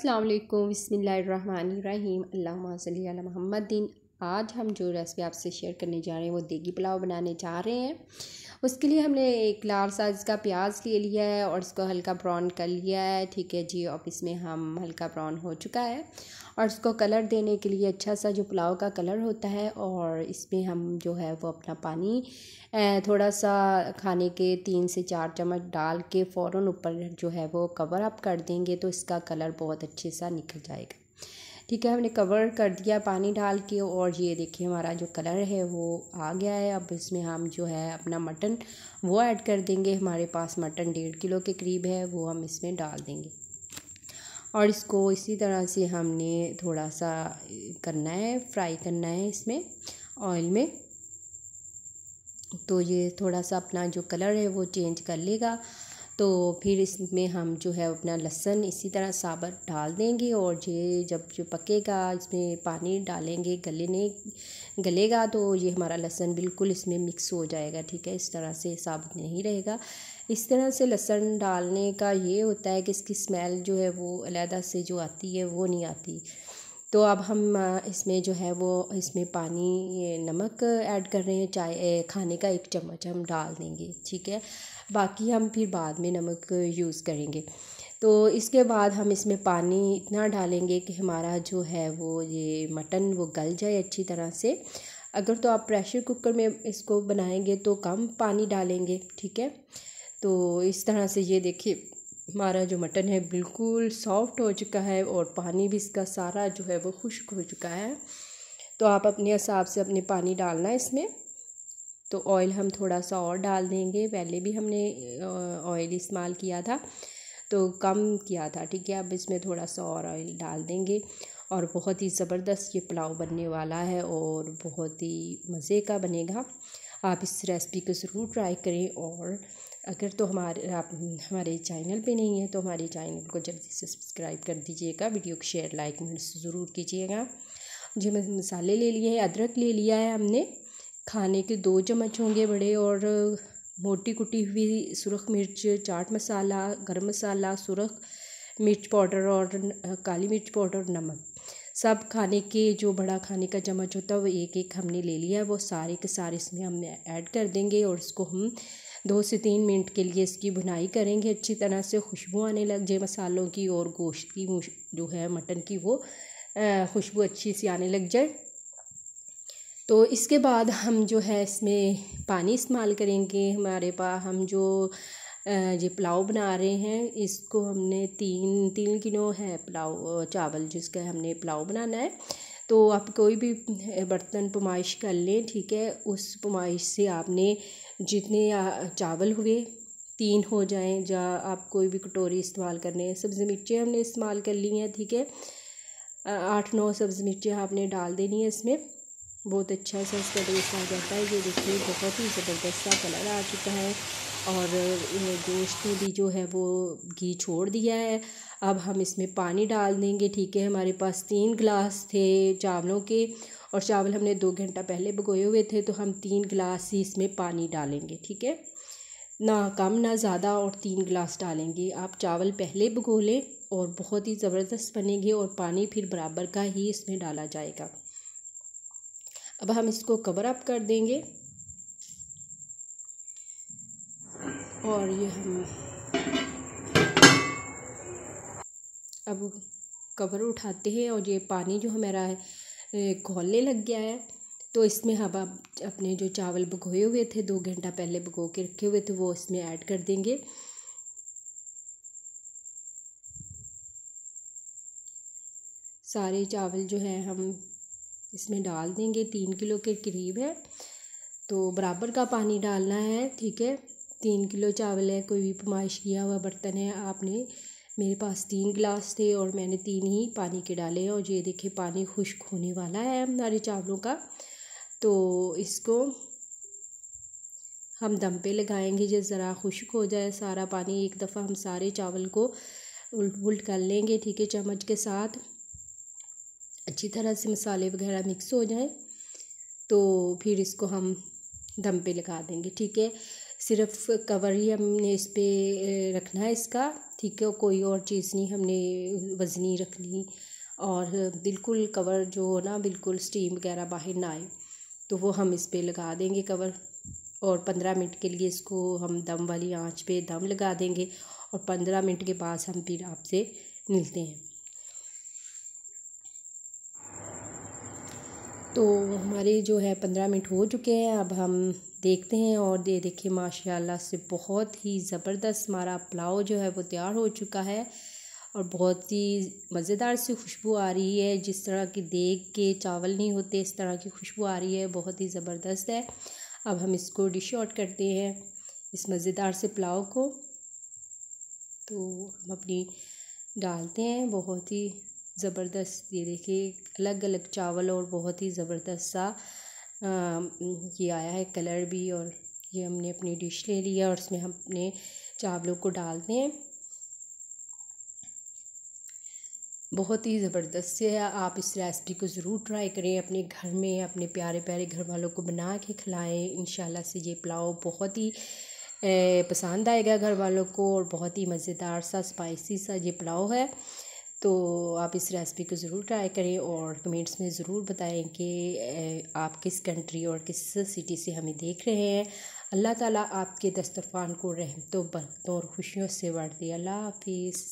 अस्सलाम वालेकुम बिस्मिल्लाहिर्रहमानिर्रहीम अल्लाहुम्मा सल्ली अला मुहम्मदिन। आज हम जो रेसिपी आपसे शेयर करने जा रहे हैं वो देगी पुलाव बनाने जा रहे हैं। उसके लिए हमने एक लार्ज साइज़ का प्याज ले लिया है और इसको हल्का ब्राउन कर लिया है। ठीक है जी, अब इसमें हम हल्का ब्राउन हो चुका है और इसको कलर देने के लिए अच्छा सा जो पुलाव का कलर होता है, और इसमें हम जो है वो अपना पानी थोड़ा सा खाने के 3 से 4 चम्मच डाल के फ़ौरन ऊपर जो है वो कवर अप कर देंगे तो इसका कलर बहुत अच्छे सा निकल जाएगा। ठीक है, हमने कवर कर दिया पानी डाल के और ये देखिए हमारा जो कलर है वो आ गया है। अब इसमें हम जो है अपना मटन वो ऐड कर देंगे। हमारे पास मटन 1.5 किलो के करीब है, वो हम इसमें डाल देंगे और इसको इसी तरह से हमने थोड़ा सा करना है, फ्राई करना है इसमें ऑयल में। तो ये थोड़ा सा अपना जो कलर है वो चेंज कर लेगा। तो फिर इसमें हम जो है अपना लहसुन इसी तरह साबुत डाल देंगे और ये जब जो पकेगा इसमें पानी डालेंगे, गलेगा तो ये हमारा लहसुन बिल्कुल इसमें मिक्स हो जाएगा। ठीक है, इस तरह से साबुत नहीं रहेगा। इस तरह से लहसुन डालने का ये होता है कि इसकी स्मेल जो है वो अलग से जो आती है वो नहीं आती। तो अब हम इसमें जो है वो इसमें पानी नमक ऐड कर रहे हैं, चाय खाने का 1 चम्मच हम डाल देंगे। ठीक है, बाकी हम फिर बाद में नमक यूज़ करेंगे। तो इसके बाद हम इसमें पानी इतना डालेंगे कि हमारा जो है वो ये मटन वो गल जाए अच्छी तरह से। अगर तो आप प्रेशर कुकर में इसको बनाएंगे तो कम पानी डालेंगे। ठीक है, तो इस तरह से ये देखिए हमारा जो मटन है बिल्कुल सॉफ्ट हो चुका है और पानी भी इसका सारा जो है वो खुश्क हो चुका है। तो आप अपने हिसाब से अपने पानी डालना है इसमें। तो ऑयल हम थोड़ा सा और डाल देंगे, पहले भी हमने ऑयल इस्तेमाल किया था तो कम किया था। ठीक है, अब इसमें थोड़ा सा और ऑयल डाल देंगे और बहुत ही ज़बरदस्त ये पुलाव बनने वाला है और बहुत ही मज़े का बनेगा। आप इस रेसिपी को ज़रूर ट्राई करें और अगर तो आप हमारे चैनल पे नहीं है तो हमारे चैनल को जल्दी से सब्सक्राइब कर दीजिएगा, वीडियो को शेयर लाइक कमेंट ज़रूर कीजिएगा। जो मैं मसाले ले लिए हैं, अदरक ले लिया है हमने, खाने के 2 चम्मच होंगे बड़े, और मोटी कुटी हुई सुरख मिर्च, चाट मसाला, गरम मसाला, सुरख मिर्च पाउडर और काली मिर्च पाउडर, नमक, सब खाने के जो बड़ा खाने का चम्मच होता है वो एक हमने ले लिया है। वो सारे के सारे इसमें हम ऐड कर देंगे और इसको हम 2 से 3 मिनट के लिए इसकी भुनाई करेंगे अच्छी तरह से, खुशबू आने लग जाए मसालों की और गोश्त की जो है मटन की वो खुशबू अच्छी सी आने लग जाए। तो इसके बाद हम जो है इसमें पानी इस्तेमाल करेंगे। हमारे पास हम जो ये पुलाव बना रहे हैं इसको हमने 3 किलो है पुलाव चावल जिसका हमने पुलाव बनाना है। तो आप कोई भी बर्तन पुमाइश कर लें। ठीक है, उस पुमाइश से आपने जितने चावल हुए 3 हो जाएं, या आप कोई भी कटोरी इस्तेमाल करने हैं। सब्ज़ी मिर्चें हमने इस्तेमाल कर ली हैं। ठीक है, 8-9 सब्ज़ी मिर्चें आपने डाल देनी है इसमें, बहुत अच्छा सा इसका टेस्ट आ जाता है। ये देखिए बहुत ही ज़बरदस्त सा कलर आ चुका है और गोश्त ने भी जो है वो घी छोड़ दिया है। अब हम इसमें पानी डाल देंगे। ठीक है, हमारे पास 3 गिलास थे चावलों के और चावल हमने 2 घंटा पहले भिगोए हुए थे, तो हम 3 गिलास ही इसमें पानी डालेंगे। ठीक है, ना कम ना ज़्यादा, और 3 गिलास डालेंगे। आप चावल पहले भिगो लें और बहुत ही ज़बरदस्त बनेंगे और पानी फिर बराबर का ही इसमें डाला जाएगा। अब हम इसको कवर अप कर देंगे और ये हम अब कवर उठाते हैं और ये पानी जो हमारा खौलने लग गया है। तो इसमें हम अब अपने जो चावल भिगोए हुए थे 2 घंटा पहले भिगो के रखे हुए थे वो इसमें ऐड कर देंगे। सारे चावल जो है हम इसमें डाल देंगे, 3 किलो के करीब है तो बराबर का पानी डालना है। ठीक है, 3 किलो चावल है, कोई भी पुमाइश किया हुआ बर्तन है आपने, मेरे पास 3 गिलास थे और मैंने 3 ही पानी के डाले हैं। और ये देखिए पानी खुश्क होने वाला है हमारे चावलों का। तो इसको हम दम पे लगाएंगे, जब ज़रा खुश्क हो जाए सारा पानी, एक दफ़ा हम सारे चावल को उल्ट कर लेंगे। ठीक है, चम्मच के साथ अच्छी तरह से मसाले वगैरह मिक्स हो जाएं तो फिर इसको हम दम पे लगा देंगे। ठीक है, सिर्फ कवर ही हमने इस पे रखना है इसका। ठीक है, कोई और चीज़ नहीं हमने वज़नी रखनी, और बिल्कुल कवर जो हो ना बिल्कुल स्टीम वगैरह बाहर ना आए, तो वो हम इस पे लगा देंगे कवर। और 15 मिनट के लिए इसको हम दम वाली आंच पे दम लगा देंगे, और 15 मिनट के बाद हम फिर आपसे मिलते हैं। तो हमारे जो है 15 मिनट हो चुके हैं, अब हम देखते हैं। और ये देखिए माशाल्लाह से बहुत ही ज़बरदस्त हमारा पुलाव जो है वो तैयार हो चुका है, और बहुत ही मज़ेदार सी खुशबू आ रही है। जिस तरह की देग के चावल नहीं होते इस तरह की खुशबू आ रही है, बहुत ही ज़बरदस्त है। अब हम इसको डिश आउट करते हैं, इस मज़ेदार से पुलाव को। तो हम अपनी डालते हैं, बहुत ही ज़बरदस्त, ये देखिए अलग अलग चावल और बहुत ही ज़बरदस्त सा ये आया है कलर भी। और ये हमने अपनी डिश ले लिया और उसमें हम अपने चावलों को डालते हैं। बहुत ही ज़बरदस्त से है, आप इस रेसिपी को ज़रूर ट्राई करें अपने घर में, अपने प्यारे प्यारे घर वालों को बना के खिलाएं। इंशाल्लाह से ये पुलाव बहुत ही पसंद आएगा घर वालों को, और बहुत ही मज़ेदार सा स्पाइसी सा ये पुलाव है। तो आप इस रेसिपी को ज़रूर ट्राई करें, और कमेंट्स में ज़रूर बताएं कि आप किस कंट्री और किस सिटी से हमें देख रहे हैं। अल्लाह ताला आपके दस्तरखान को रहमतों बरकतों और खुशियों से भर दे। अल्लाह हाफिज़।